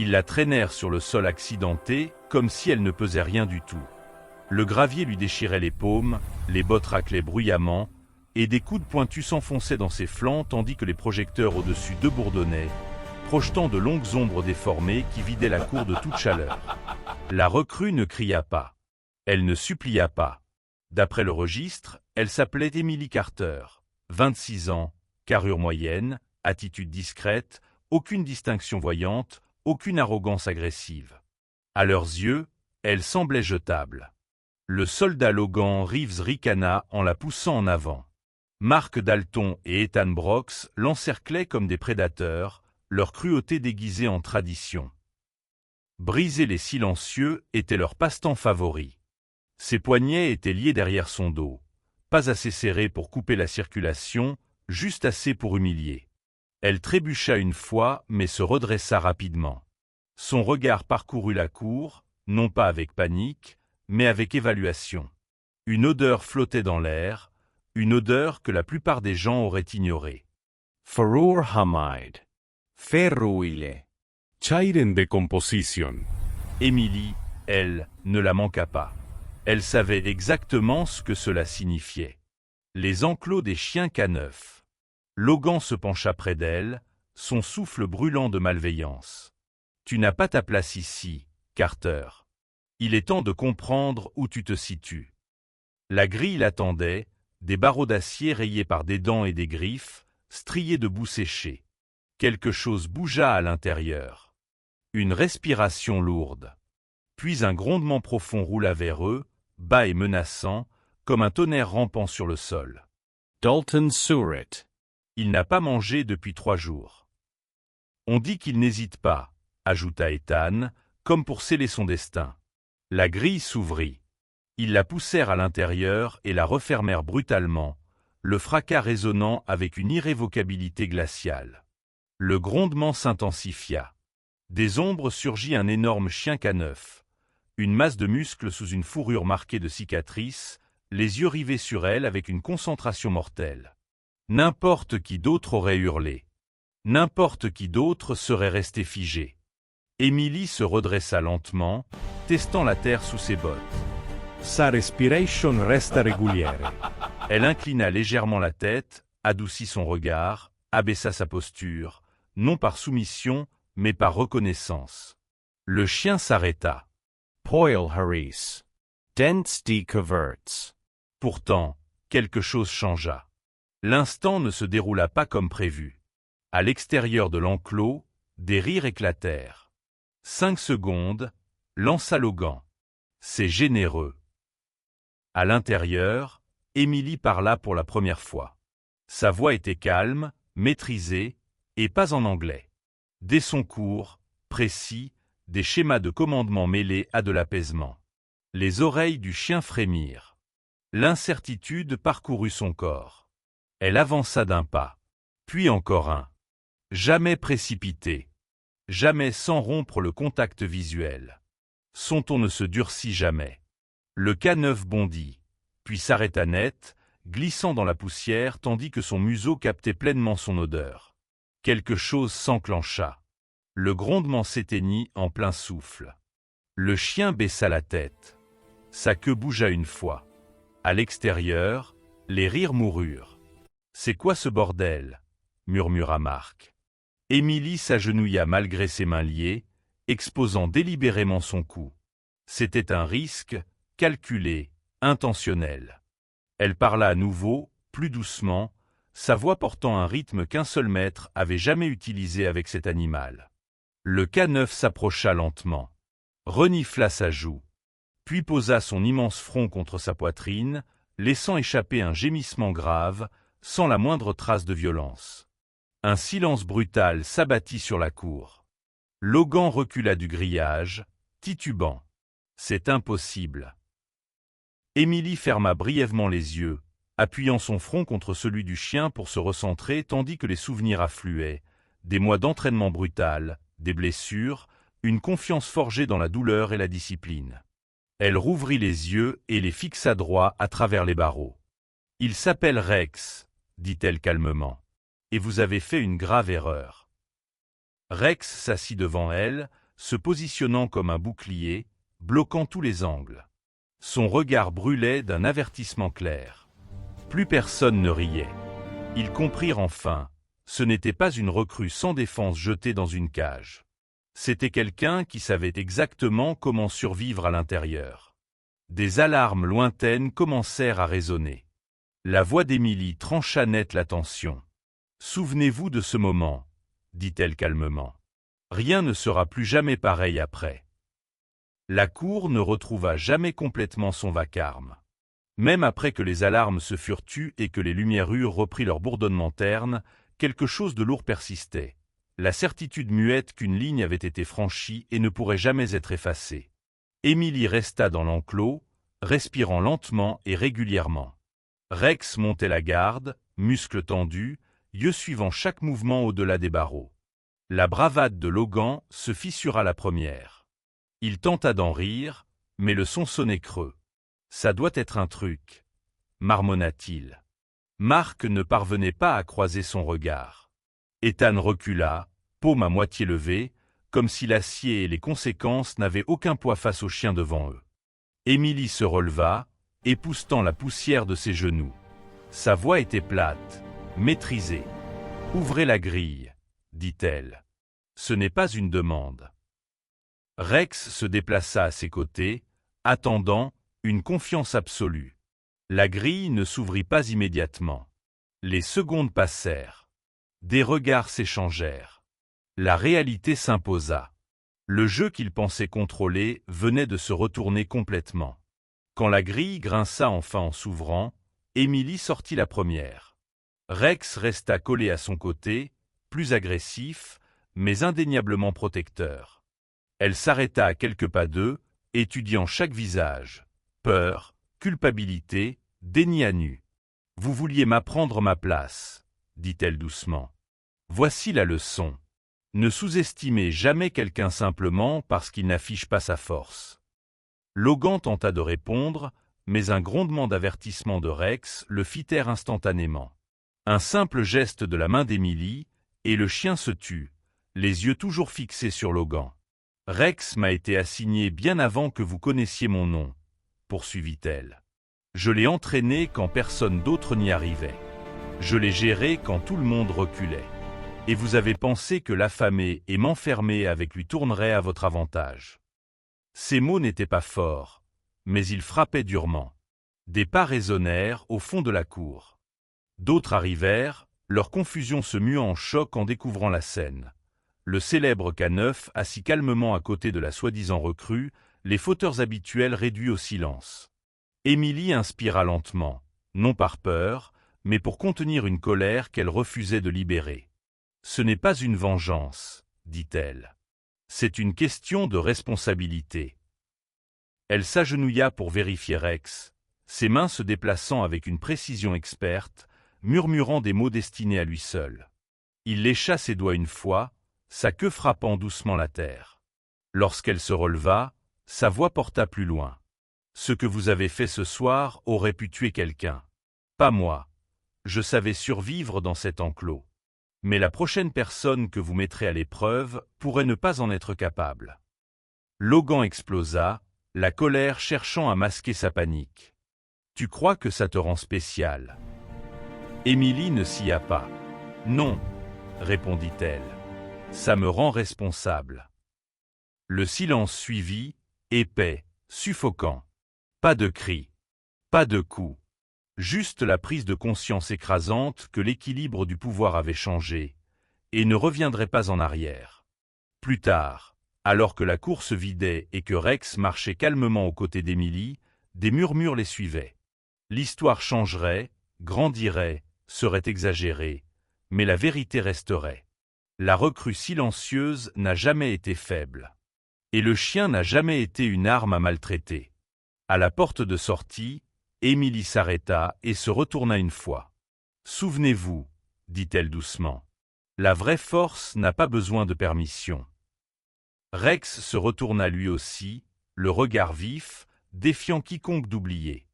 Ils la traînèrent sur le sol accidenté, comme si elle ne pesait rien du tout. Le gravier lui déchirait les paumes, les bottes raclaient bruyamment, et des coudes pointus s'enfonçaient dans ses flancs tandis que les projecteurs au-dessus d'eux bourdonnaient, projetant de longues ombres déformées qui vidaient la cour de toute chaleur. La recrue ne cria pas. Elle ne supplia pas. D'après le registre, elle s'appelait Emily Carter, 26 ans, carrure moyenne, attitude discrète, aucune distinction voyante, aucune arrogance agressive. À leurs yeux, elle semblait jetable. Le soldat Logan Reeves ricana en la poussant en avant. Mark Dalton et Ethan Brooks l'encerclaient comme des prédateurs, leur cruauté déguisée en tradition. Briser les silencieux était leur passe-temps favori. Ses poignets étaient liés derrière son dos, pas assez serrés pour couper la circulation, juste assez pour humilier. Elle trébucha une fois, mais se redressa rapidement. Son regard parcourut la cour, non pas avec panique, mais avec évaluation. Une odeur flottait dans l'air, une odeur que la plupart des gens auraient ignorée. Forurhamide. Ferruile. Chair en decomposition. Emily, elle, ne la manqua pas. Elle savait exactement ce que cela signifiait. Les enclos des chiens K9. Logan se pencha près d'elle, son souffle brûlant de malveillance. « Tu n'as pas ta place ici, Carter. Il est temps de comprendre où tu te situes. » La grille l'attendait, des barreaux d'acier rayés par des dents et des griffes, striés de boue séchée. Quelque chose bougea à l'intérieur. Une respiration lourde. Puis un grondement profond roula vers eux, bas et menaçant, comme un tonnerre rampant sur le sol. Dalton Surratt. Il n'a pas mangé depuis 3 jours. On dit qu'il n'hésite pas, ajouta Ethan, comme pour sceller son destin. La grille s'ouvrit. Ils la poussèrent à l'intérieur et la refermèrent brutalement, le fracas résonnant avec une irrévocabilité glaciale. Le grondement s'intensifia. Des ombres surgit un énorme chien K9, une masse de muscles sous une fourrure marquée de cicatrices, les yeux rivés sur elle avec une concentration mortelle. N'importe qui d'autre aurait hurlé. N'importe qui d'autre serait resté figé. Emily se redressa lentement, testant la terre sous ses bottes. Sa respiration resta régulière. Elle inclina légèrement la tête, adoucit son regard, abaissa sa posture, non par soumission, mais par reconnaissance. Le chien s'arrêta. Poil Harris. Dents decoverts. Pourtant, quelque chose changea. L'instant ne se déroula pas comme prévu. À l'extérieur de l'enclos, des rires éclatèrent. 5 secondes, lança Logan. C'est généreux. À l'intérieur, Emily parla pour la première fois. Sa voix était calme, maîtrisée, et pas en anglais. Des sons courts, précis, des schémas de commandement mêlés à de l'apaisement. Les oreilles du chien frémirent. L'incertitude parcourut son corps. Elle avança d'un pas, puis encore un. Jamais précipité. Jamais sans rompre le contact visuel. Son ton ne se durcit jamais. Le K9 bondit, puis s'arrêta net, glissant dans la poussière tandis que son museau captait pleinement son odeur. Quelque chose s'enclencha. Le grondement s'éteignit en plein souffle. Le chien baissa la tête. Sa queue bougea une fois. À l'extérieur, les rires moururent. « C'est quoi ce bordel ?» murmura Mark. Emily s'agenouilla malgré ses mains liées, exposant délibérément son cou. C'était un risque, calculé, intentionnel. Elle parla à nouveau, plus doucement, sa voix portant un rythme qu'un seul maître avait jamais utilisé avec cet animal. Le K9 s'approcha lentement, renifla sa joue, puis posa son immense front contre sa poitrine, laissant échapper un gémissement grave, sans la moindre trace de violence. Un silence brutal s'abattit sur la cour. Logan recula du grillage, titubant. C'est impossible. Emily ferma brièvement les yeux, appuyant son front contre celui du chien pour se recentrer tandis que les souvenirs affluaient, des mois d'entraînement brutal, des blessures, une confiance forgée dans la douleur et la discipline. Elle rouvrit les yeux et les fixa droit à travers les barreaux. « Il s'appelle Rex », dit-elle calmement, « et vous avez fait une grave erreur. » Rex s'assit devant elle, se positionnant comme un bouclier, bloquant tous les angles. Son regard brûlait d'un avertissement clair. Plus personne ne riait. Ils comprirent enfin, ce n'était pas une recrue sans défense jetée dans une cage. C'était quelqu'un qui savait exactement comment survivre à l'intérieur. Des alarmes lointaines commencèrent à résonner. La voix d'Émilie trancha net la tension. « Souvenez-vous de ce moment, » dit-elle calmement. « Rien ne sera plus jamais pareil après. » La cour ne retrouva jamais complètement son vacarme. Même après que les alarmes se furent tues et que les lumières eurent repris leur bourdonnement terne, quelque chose de lourd persistait. La certitude muette qu'une ligne avait été franchie et ne pourrait jamais être effacée. Émilie resta dans l'enclos, respirant lentement et régulièrement. Rex montait la garde, muscles tendus, yeux suivant chaque mouvement au-delà des barreaux. La bravade de Logan se fissura la première. Il tenta d'en rire, mais le son sonnait creux. « Ça doit être un truc, » marmonna-t-il. Marc ne parvenait pas à croiser son regard. Ethan recula, paume à moitié levée, comme si l'acier et les conséquences n'avaient aucun poids face aux chiens devant eux. Émilie se releva, époussetant la poussière de ses genoux. Sa voix était plate, maîtrisée. « Ouvrez la grille, » dit-elle. « Ce n'est pas une demande. » Rex se déplaça à ses côtés, attendant, une confiance absolue. La grille ne s'ouvrit pas immédiatement. Les secondes passèrent. Des regards s'échangèrent. La réalité s'imposa. Le jeu qu'il pensait contrôler venait de se retourner complètement. Quand la grille grinça enfin en s'ouvrant, Émilie sortit la première. Rex resta collé à son côté, plus agressif, mais indéniablement protecteur. Elle s'arrêta à quelques pas d'eux, étudiant chaque visage. Peur, culpabilité, déni à nu. « Vous vouliez m'apprendre ma place, » dit-elle doucement. « Voici la leçon. Ne sous-estimez jamais quelqu'un simplement parce qu'il n'affiche pas sa force. » Logan tenta de répondre, mais un grondement d'avertissement de Rex le fit taire instantanément. Un simple geste de la main d'Émilie, et le chien se tut, les yeux toujours fixés sur Logan. « Rex m'a été assigné bien avant que vous connaissiez mon nom, » poursuivit-elle. « Je l'ai entraîné quand personne d'autre n'y arrivait. Je l'ai géré quand tout le monde reculait. Et vous avez pensé que l'affamer et m'enfermer avec lui tournerait à votre avantage. » Ces mots n'étaient pas forts, mais ils frappaient durement. Des pas résonnèrent au fond de la cour. D'autres arrivèrent, leur confusion se muant en choc en découvrant la scène. Le célèbre K9 assis calmement à côté de la soi-disant recrue, les fauteurs habituels réduits au silence. Émilie inspira lentement, non par peur, mais pour contenir une colère qu'elle refusait de libérer. « Ce n'est pas une vengeance, » dit-elle. « C'est une question de responsabilité. » Elle s'agenouilla pour vérifier Rex, ses mains se déplaçant avec une précision experte, murmurant des mots destinés à lui seul. Il lécha ses doigts une fois, sa queue frappant doucement la terre. Lorsqu'elle se releva, sa voix porta plus loin. « Ce que vous avez fait ce soir aurait pu tuer quelqu'un. Pas moi. Je savais survivre dans cet enclos. Mais la prochaine personne que vous mettrez à l'épreuve pourrait ne pas en être capable. » Logan explosa, la colère cherchant à masquer sa panique. « Tu crois que ça te rend spécial ?» Émilie ne sia pas. « Non, » répondit-elle. « Ça me rend responsable. » Le silence suivit, épais, suffocant. Pas de cris, pas de coups. Juste la prise de conscience écrasante que l'équilibre du pouvoir avait changé, et ne reviendrait pas en arrière. Plus tard, alors que la cour se vidait et que Rex marchait calmement aux côtés d'Émilie, des murmures les suivaient. L'histoire changerait, grandirait, serait exagérée, mais la vérité resterait. La recrue silencieuse n'a jamais été faible. Et le chien n'a jamais été une arme à maltraiter. À la porte de sortie, Émilie s'arrêta et se retourna une fois. « Souvenez-vous, » dit-elle doucement, « la vraie force n'a pas besoin de permission. » Rex se retourna lui aussi, le regard vif, défiant quiconque d'oublier.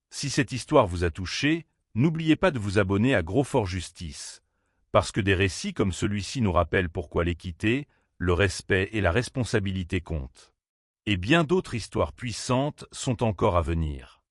Si cette histoire vous a touché, n'oubliez pas de vous abonner à Gros Fort Justice, parce que des récits comme celui-ci nous rappellent pourquoi l'équité, le respect et la responsabilité comptent. Et bien d'autres histoires puissantes sont encore à venir.